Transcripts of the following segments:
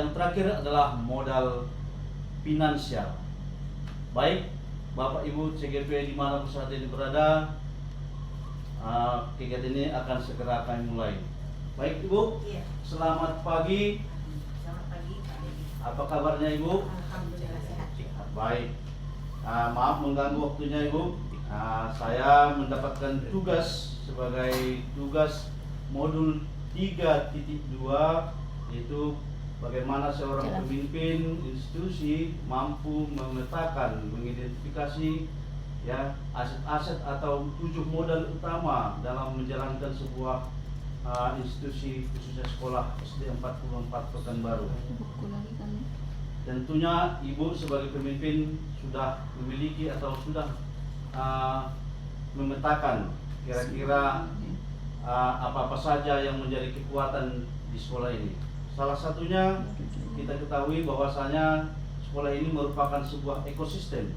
yang terakhir adalah modal finansial. Baik, Bapak Ibu CGP dimanapun saat ini berada, kegiatan ini akan segera kami mulai. Baik Ibu, Iya. Selamat pagi. Selamat pagi Pak Dedi. Apa kabarnya Ibu? Alhamdulillah sehat. Baik. Maaf mengganggu waktunya Ibu. Saya mendapatkan tugas sebagai tugas modul 3.2, yaitu bagaimana seorang pemimpin institusi mampu memetakan, mengidentifikasi ya aset-aset atau 7 modal utama dalam menjalankan sebuah institusi khususnya sekolah SD 44 Pekanbaru. Tentunya Ibu sebagai pemimpin sudah memiliki atau sudah memetakan kira-kira apa-apa saja yang menjadi kekuatan di sekolah ini. Salah satunya kita ketahui bahwasanya sekolah ini merupakan sebuah ekosistem,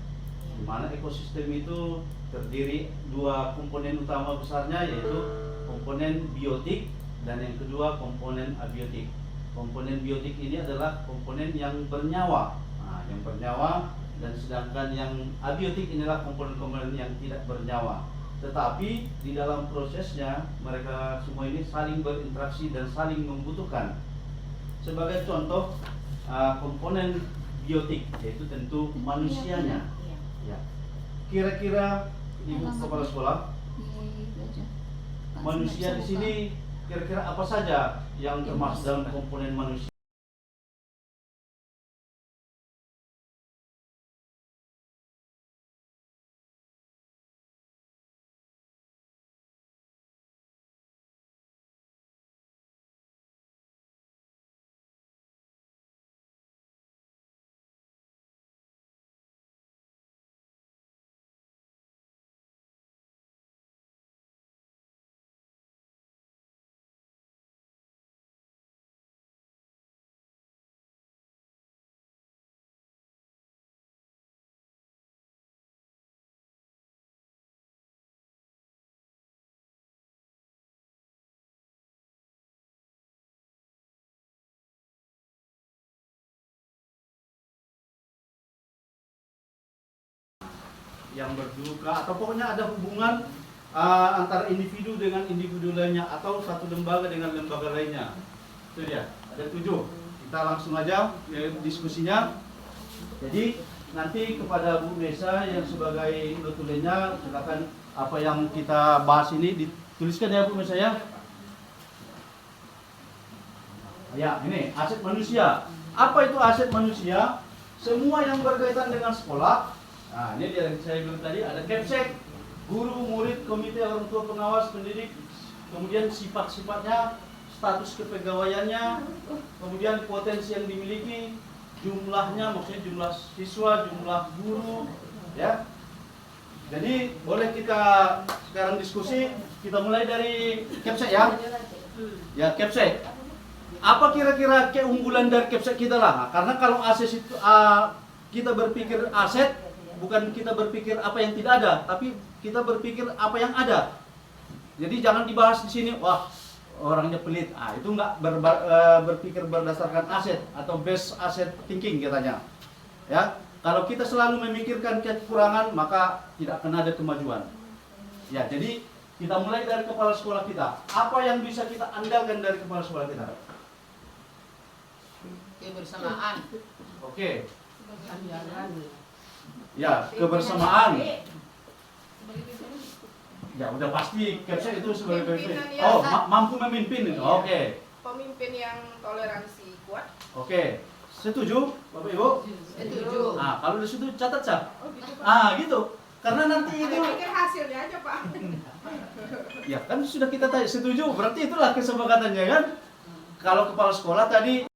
di mana ekosistem itu terdiri 2 komponen utama besarnya, yaitu komponen biotik dan yang kedua komponen abiotik. Komponen biotik ini adalah komponen yang bernyawa, yang bernyawa, dan sedangkan yang abiotik inilah komponen-komponen yang tidak bernyawa. Tetapi di dalam prosesnya mereka semua ini saling berinteraksi dan saling membutuhkan. Sebagai contoh komponen biotik, yaitu tentu manusianya. Ya. Kira-kira Ibu Kepala Sekolah, manusia di sini kira-kira apa saja yang termasuk dalam komponen manusia? Yang berduka atau pokoknya ada hubungan antara individu dengan individu lainnya atau satu lembaga dengan lembaga lainnya. Itu dia, ada 7. Kita langsung aja ke diskusinya. Jadi nanti kepada Bu Nesa yang sebagai notulennya, silakan apa yang kita bahas ini dituliskan ya Bu Nesa ya. Ya, ini aset manusia. Apa itu aset manusia? Semua yang berkaitan dengan sekolah. Nah, ini dia yang saya bilang tadi, ada KEPSEK, guru, murid, komite orang tua pengawas pendidik, kemudian sifat-sifatnya, status kepegawaiannya, kemudian potensi yang dimiliki, jumlahnya, maksudnya jumlah siswa, jumlah guru, ya. Jadi boleh kita sekarang diskusi, kita mulai dari KEPSEK ya. Ya, KEPSEK. Apa kira-kira keunggulan dari KEPSEK kita lah? Karena kalau aset itu kita berpikir aset, bukan kita berpikir apa yang tidak ada, tapi kita berpikir apa yang ada. Jadi jangan dibahas di sini, wah orangnya pelit. Itu nggak berpikir berdasarkan aset atau base asset thinking katanya. Ya, kalau kita selalu memikirkan kekurangan, maka tidak akan ada kemajuan. Ya, jadi kita mulai dari kepala sekolah kita. Apa yang bisa kita andalkan dari kepala sekolah kita? Kebersamaan. Oke. Ya, kebersamaan. Ya, udah pasti KEPSEK itu sebagai pemimpin. Oh, mampu memimpin itu. Oke. Pemimpin yang toleransi kuat. Oke. Setuju, Bapak Ibu? Setuju. Kalau di situ catat Cak. Oh gitu Pak. Gitu. Karena nanti itu Ada pikir hasilnya aja Pak. ya kan sudah kita tanya setuju, berarti itulah kesepakatannya kan. Kalau kepala sekolah tadi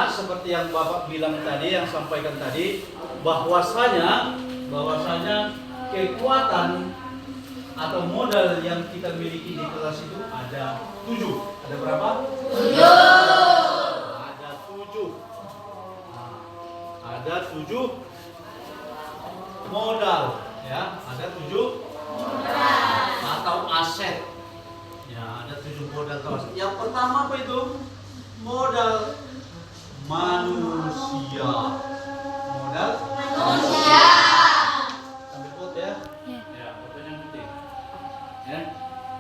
Karena seperti yang Bapak bilang tadi, yang sampaikan tadi, bahwasanya kekuatan atau modal yang kita miliki di kelas itu ada 7. Ada berapa? 7. Ada 7. Nah, ada 7 modal, ya. Ada 7 atau aset. Ya, ada 7 modal atau aset. Yang pertama apa itu? Modal manusia. Modal manusia. Sambil foto ya. Ya, fotonya penting. Ya.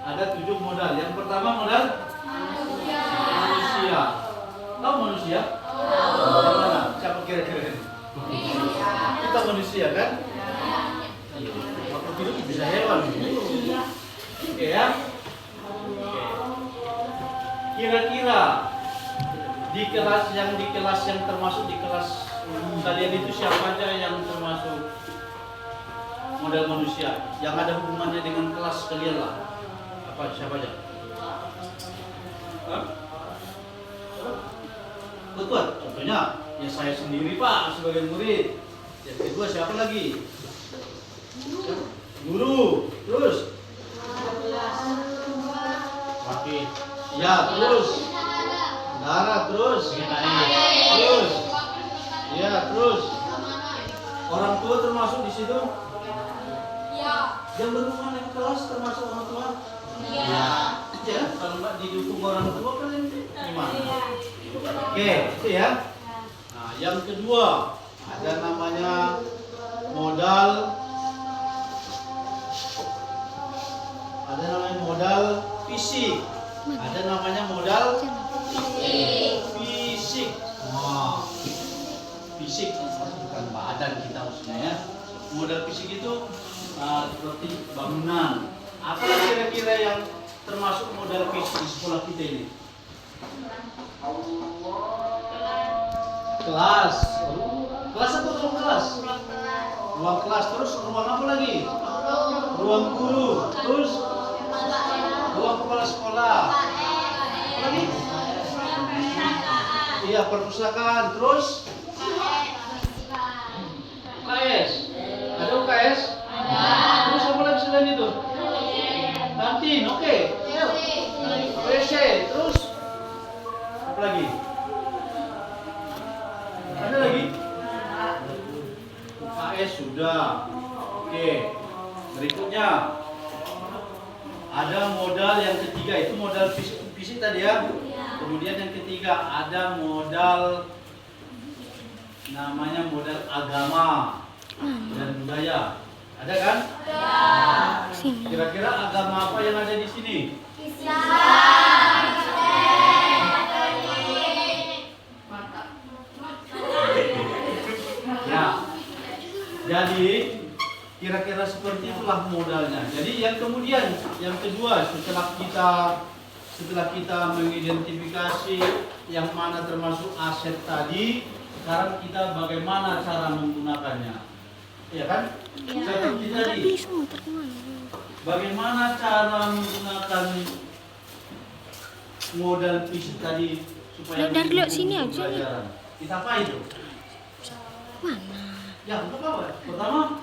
Ada 7 modal. Yang pertama modal manusia. Tahu manusia? Tahu. Mana? Siapa kira-kira ini? Kita manusia kan? Waktu hidup bisa hewan. Oke ya. Kira-kira di kelas yang termasuk di kelas kalian itu siapa aja yang termasuk modal manusia yang ada hubungannya dengan kelas kalian lah? Apa siapa aja? Betul. Contohnya ya saya sendiri Pak sebagai murid. Yang kedua siapa lagi? Guru. Terus? Wakil. Ya terus. Saudara terus. Terus. Ya terus. Orang tua termasuk di situ? Ya. Yang berhubungan dengan kelas termasuk orang tua? Ya. Ya. Kalau nggak didukung orang tua kalian gimana? Oke, itu ya. Nah, yang kedua ada namanya modal. Ada namanya modal fisik. Ada namanya modal fisik. Wah, fisik bukan badan kita maksudnya ya. Modal fisik itu seperti bangunan. Apa kira-kira yang termasuk modal fisik di sekolah kita ini? Kelas. Kelas apa ruang kelas? Ruang kelas. Terus ruang apa lagi? Ruang guru. Terus ruang kepala sekolah. Apa lagi? Iya, perpustakaan. Terus UKS. Ada UKS? Terus apa lagi selain itu? Kantin. Oke. WC. Terus apa lagi? Ada lagi? UKS sudah. Oke. Berikutnya ada modal yang ketiga, itu modal fisik tadi ya. Kemudian yang ketiga ada modal namanya modal agama dan budaya. Ada kan? Kira-kira agama apa yang ada di sini? Ya. Jadi kira-kira seperti itulah modalnya. Jadi yang kemudian yang kedua setelah kita mengidentifikasi yang mana termasuk aset tadi, sekarang kita bagaimana cara menggunakannya, ya kan? Seperti tadi. Bagaimana cara menggunakan modal fisik tadi supaya dari sini aja pelajaran? Kita apa itu? Mana? Ya, untuk apa? Pertama,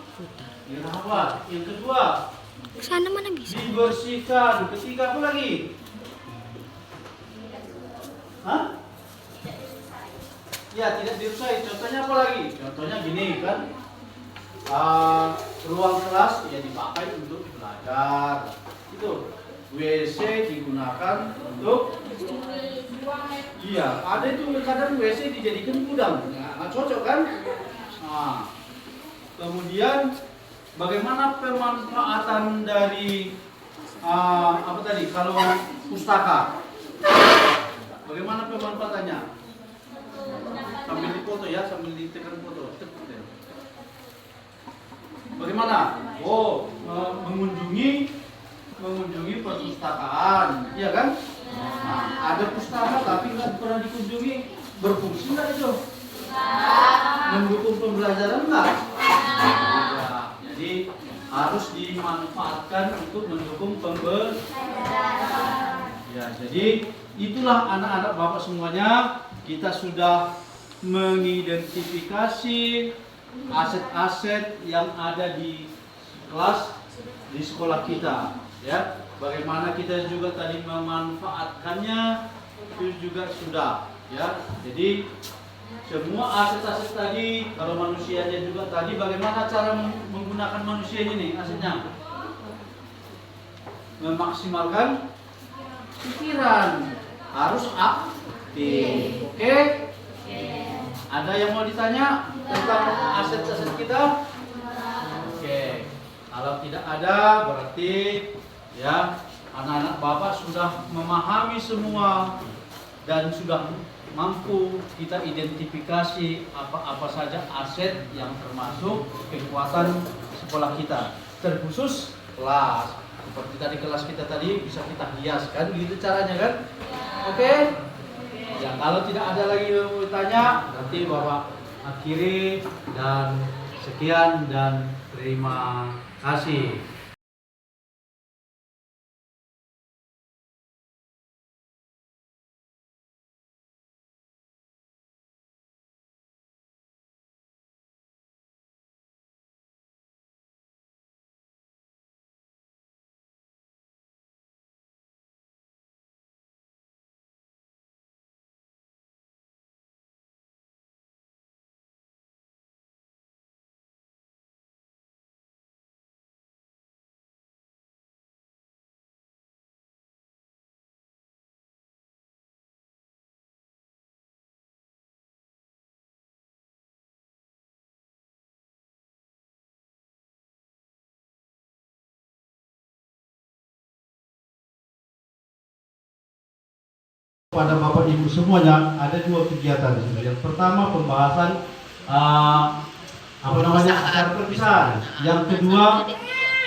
dirawat. Yang kedua, Sana mana bisa? dibersihkan. Ketiga apa lagi? Hah? Ya, tidak dirusak. Contohnya apa lagi? Contohnya gini kan. Ruang kelas ya dipakai untuk belajar. Itu WC digunakan untuk ada itu kadang WC dijadikan gudang. Nah, cocok kan? Nah, kemudian bagaimana pemanfaatan dari apa tadi? Kalau pustaka, bagaimana pemanfaatannya? Sambil dipoto ya, sambil ditekan foto. Bagaimana? Mengunjungi perpustakaan, iya kan? Nah, ada pustaka tapi nggak pernah dikunjungi, berfungsi nggak itu? Mendukung pembelajaran nggak? Ya, jadi harus dimanfaatkan untuk mendukung pembelajaran. Ya, jadi itulah anak-anak Bapak semuanya, kita sudah mengidentifikasi aset-aset yang ada di kelas di sekolah kita, ya. Bagaimana kita juga tadi memanfaatkannya itu juga sudah, ya. Jadi semua aset-aset tadi, kalau manusianya juga tadi, bagaimana cara menggunakan manusia ini nih asetnya? Memaksimalkan pikiran, harus aktif. Oke? Ada yang mau ditanya tentang aset-aset kita? Oke. Kalau tidak ada, berarti ya anak-anak Bapak sudah memahami semua dan sudah mampu kita identifikasi apa-apa saja aset yang termasuk kekuatan sekolah kita, terkhusus kelas. Seperti tadi kelas kita tadi bisa kita hiaskan, gitu caranya kan? Oke? Ya, kalau tidak ada lagi yang mau tanya, nanti Bapak akhiri dan sekian dan terima kasih. Pada Bapak Ibu semuanya ada dua kegiatan di sini. Yang pertama pembahasan acara perpisahan. Yang kedua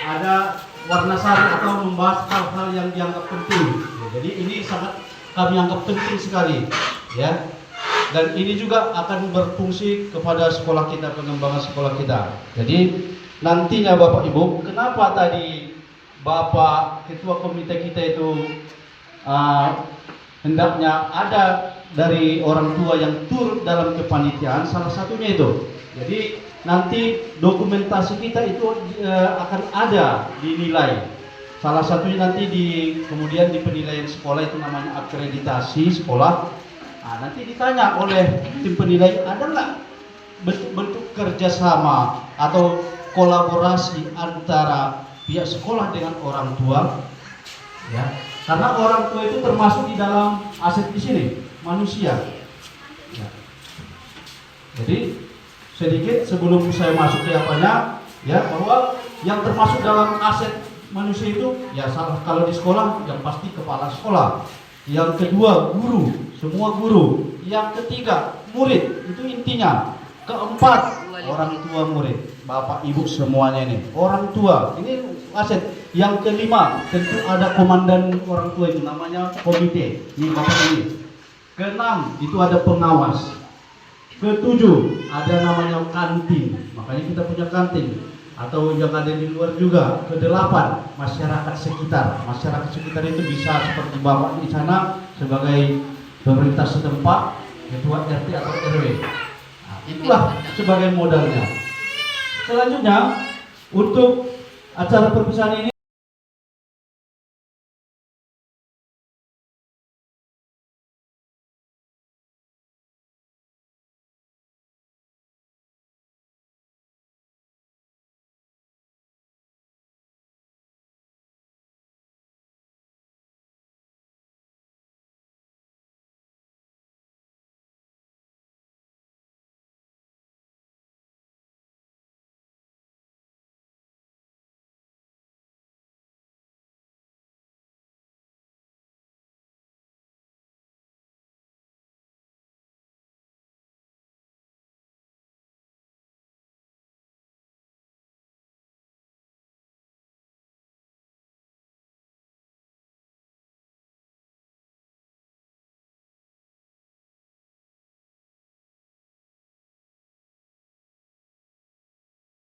ada warna sari atau membahas hal-hal yang dianggap penting. Ya, jadi ini sangat kami anggap penting sekali, ya. Dan ini juga akan berfungsi kepada sekolah kita, pengembangan sekolah kita. Jadi nantinya Bapak Ibu, kenapa tadi Bapak Ketua Komite kita itu hendaknya ada dari orang tua yang turut dalam kepanitiaan, salah satunya itu. Jadi nanti dokumentasi kita itu akan ada dinilai. Salah satunya nanti kemudian di penilaian sekolah itu namanya akreditasi sekolah. Nah, nanti ditanya oleh tim penilai, ada nggak bentuk kerjasama atau kolaborasi antara pihak sekolah dengan orang tua, ya. Karena orang tua itu termasuk di dalam aset di sini, manusia. Ya. Jadi sedikit sebelum saya masuk ke apanya, ya, bahwa yang termasuk dalam aset manusia itu, ya kalau di sekolah yang pasti kepala sekolah. Yang kedua guru, semua guru. Yang ketiga murid, itu intinya. Keempat orang tua murid, bapak ibu semuanya ini orang tua, ini aset. Yang kelima tentu ada komandan orang tua itu namanya komite, ini bapak ini. Keenam itu ada pengawas. Ketujuh ada namanya kantin, makanya kita punya kantin atau yang ada di luar juga. Kedelapan masyarakat sekitar. Masyarakat sekitar itu bisa seperti bapak di sana sebagai pemerintah setempat, ketua RT atau RW. Itulah sebagai modalnya. Selanjutnya untuk acara perpisahan ini